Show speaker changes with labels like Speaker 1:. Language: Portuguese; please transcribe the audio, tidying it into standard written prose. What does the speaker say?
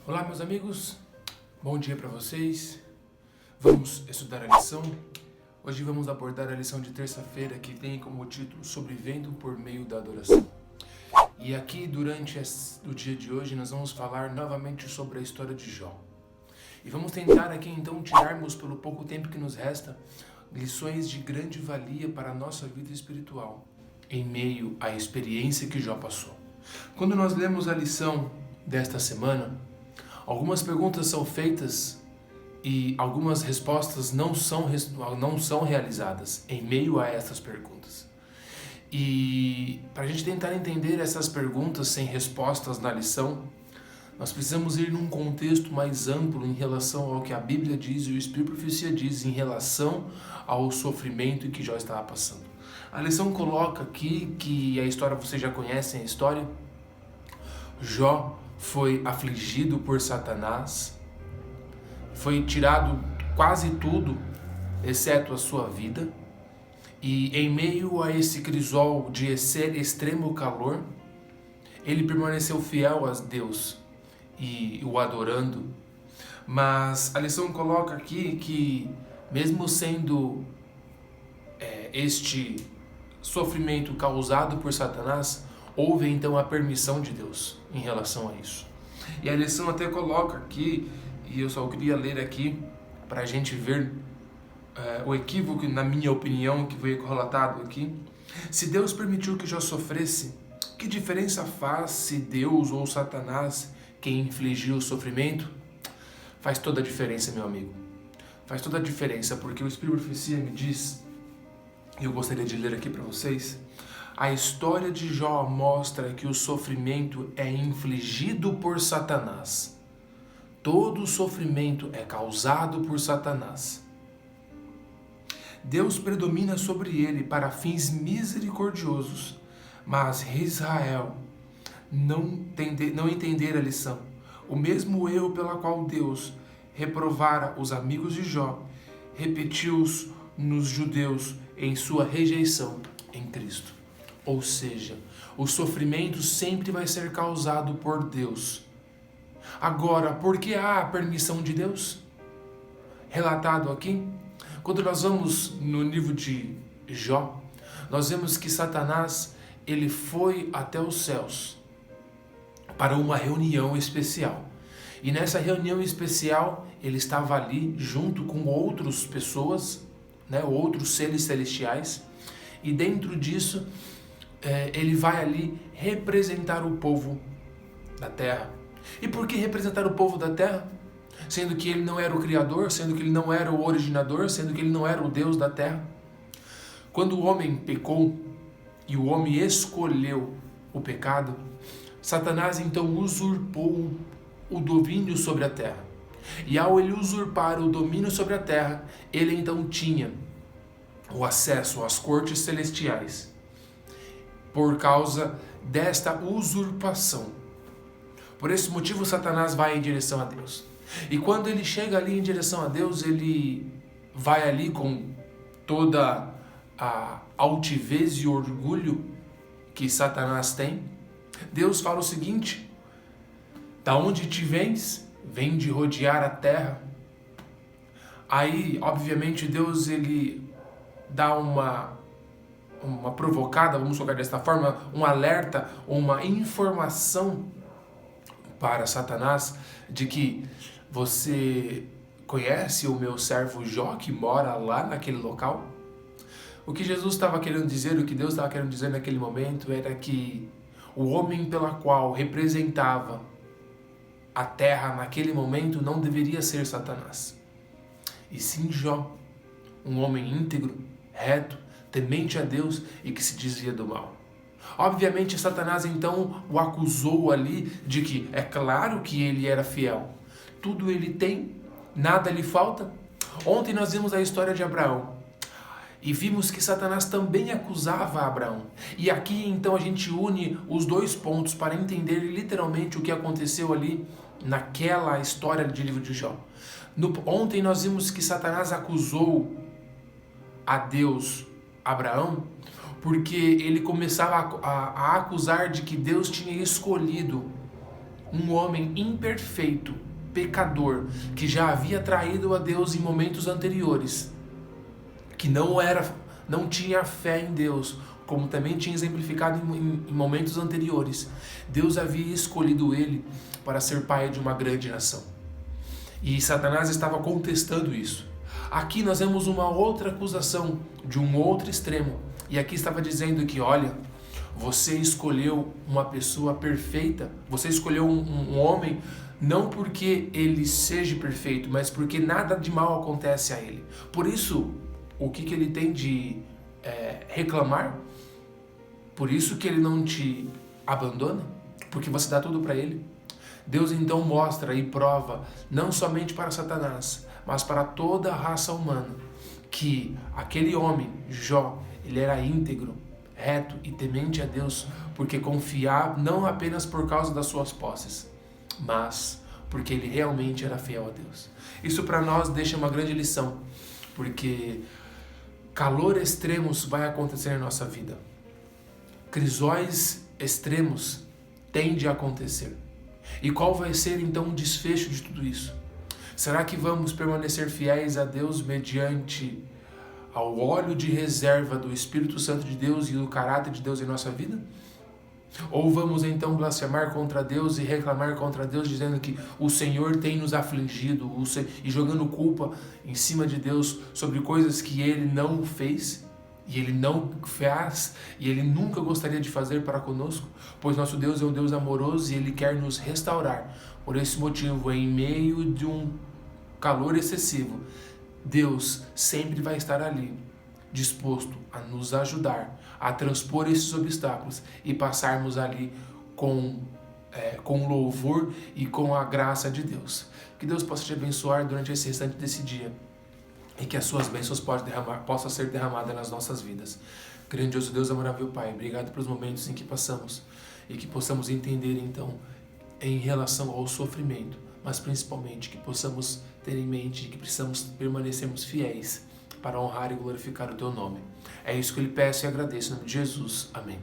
Speaker 1: Olá, meus amigos, bom dia para vocês. Vamos estudar a lição. Hoje vamos abordar a lição de terça-feira que tem como título Sobrevivendo por meio da adoração. E aqui, durante o dia de hoje, nós vamos falar novamente sobre a história de Jó. E vamos tentar aqui então tirarmos, pelo pouco tempo que nos resta, lições de grande valia para a nossa vida espiritual, em meio à experiência que Jó passou. Quando nós lemos a lição desta semana, algumas perguntas são feitas e algumas respostas não são realizadas em meio a essas perguntas. E para a gente tentar entender essas perguntas sem respostas na lição, nós precisamos ir num contexto mais amplo em relação ao que a Bíblia diz e o Espírito Profecia diz em relação ao sofrimento que Jó estava passando. A lição coloca aqui que a história, vocês já conhecem a história. Jó foi afligido por Satanás, foi tirado quase tudo, exceto a sua vida, e em meio a esse crisol de extremo calor, ele permaneceu fiel a Deus e o adorando. Mas a lição coloca aqui que, mesmo sendo este sofrimento causado por Satanás, houve então a permissão de Deus em relação a isso. E a lição até coloca aqui, e eu só queria ler aqui para a gente ver o equívoco, na minha opinião, que foi relatado aqui. Se Deus permitiu que Jó sofresse, que diferença faz se Deus ou Satanás quem infligiu o sofrimento? Faz toda a diferença, meu amigo. Faz toda a diferença, porque o Espírito de Profecia me diz, e eu gostaria de ler aqui para vocês, a história de Jó mostra que o sofrimento é infligido por Satanás. Todo sofrimento é causado por Satanás. Deus predomina sobre ele para fins misericordiosos, mas Israel não entender a lição. O mesmo erro pela qual Deus reprovara os amigos de Jó, repetiu-os nos judeus em sua rejeição em Cristo. Ou seja, o sofrimento sempre vai ser causado por Deus. Agora, por que há a permissão de Deus? Relatado aqui, quando nós vamos no livro de Jó, nós vemos que Satanás ele foi até os céus para uma reunião especial. E nessa reunião especial, ele estava ali junto com outras pessoas, outros seres celestiais, e dentro disso, ele vai ali representar o povo da terra. E por que representar o povo da terra? Sendo que ele não era o Criador, sendo que ele não era o originador, sendo que ele não era o Deus da terra. Quando o homem pecou e o homem escolheu o pecado, Satanás então usurpou o domínio sobre a terra. E ao ele usurpar o domínio sobre a terra, ele então tinha o acesso às cortes celestiais. Por causa desta usurpação. Por esse motivo, Satanás vai em direção a Deus. E quando ele chega ali em direção a Deus, ele vai ali com toda a altivez e orgulho que Satanás tem. Deus fala o seguinte: da onde te vens? Vem de rodear a terra. Aí, obviamente, Deus ele dá uma provocada, vamos colocar desta forma, um alerta, uma informação para Satanás de que você conhece o meu servo Jó que mora lá naquele local? O que Jesus estava querendo dizer, o que Deus estava querendo dizer naquele momento era que o homem pela qual representava a terra naquele momento não deveria ser Satanás, e sim Jó, um homem íntegro, reto, temente a Deus e que se desvia do mal. Obviamente, Satanás então o acusou ali de que é claro que ele era fiel. Tudo ele tem, nada lhe falta. Ontem nós vimos a história de Abraão e vimos que Satanás também acusava Abraão. E aqui então a gente une os dois pontos para entender literalmente o que aconteceu ali naquela história de livro de Jó. Ontem nós vimos que Satanás acusou a Deus Abraão porque ele começava a acusar de que Deus tinha escolhido um homem imperfeito, pecador, que já havia traído a Deus em momentos anteriores, que não tinha fé em Deus, como também tinha exemplificado em momentos anteriores. Deus havia escolhido ele para ser pai de uma grande nação. E Satanás estava contestando isso. Aqui nós vemos uma outra acusação de um outro extremo. E aqui estava dizendo que, olha, você escolheu uma pessoa perfeita, você escolheu um homem não porque ele seja perfeito, mas porque nada de mal acontece a ele. Por isso, o que ele tem de reclamar? Por isso que ele não te abandona? Porque você dá tudo para ele? Deus então mostra e prova, não somente para Satanás, mas para toda a raça humana, que aquele homem, Jó, ele era íntegro, reto e temente a Deus, porque confiava não apenas por causa das suas posses, mas porque ele realmente era fiel a Deus. Isso para nós deixa uma grande lição, porque calor extremos vai acontecer em nossa vida. Crisóis extremos tende a acontecer. E qual vai ser então o desfecho de tudo isso? Será que vamos permanecer fiéis a Deus mediante ao óleo de reserva do Espírito Santo de Deus e do caráter de Deus em nossa vida? Ou vamos então blasfemar contra Deus e reclamar contra Deus, dizendo que o Senhor tem nos afligido e jogando culpa em cima de Deus sobre coisas que Ele não fez? E Ele não faz, e Ele nunca gostaria de fazer para conosco, pois nosso Deus é um Deus amoroso e Ele quer nos restaurar. Por esse motivo, em meio de um calor excessivo, Deus sempre vai estar ali, disposto a nos ajudar a transpor esses obstáculos e passarmos ali com louvor e com a graça de Deus. Que Deus possa te abençoar durante esse restante desse dia, e que as suas bênçãos possam ser derramadas nas nossas vidas. Grandioso Deus, amável Pai, obrigado pelos momentos em que passamos e que possamos entender então em relação ao sofrimento, mas principalmente que possamos ter em mente que precisamos permanecermos fiéis para honrar e glorificar o Teu nome. É isso que eu lhe peço e agradeço em nome de Jesus. Amém.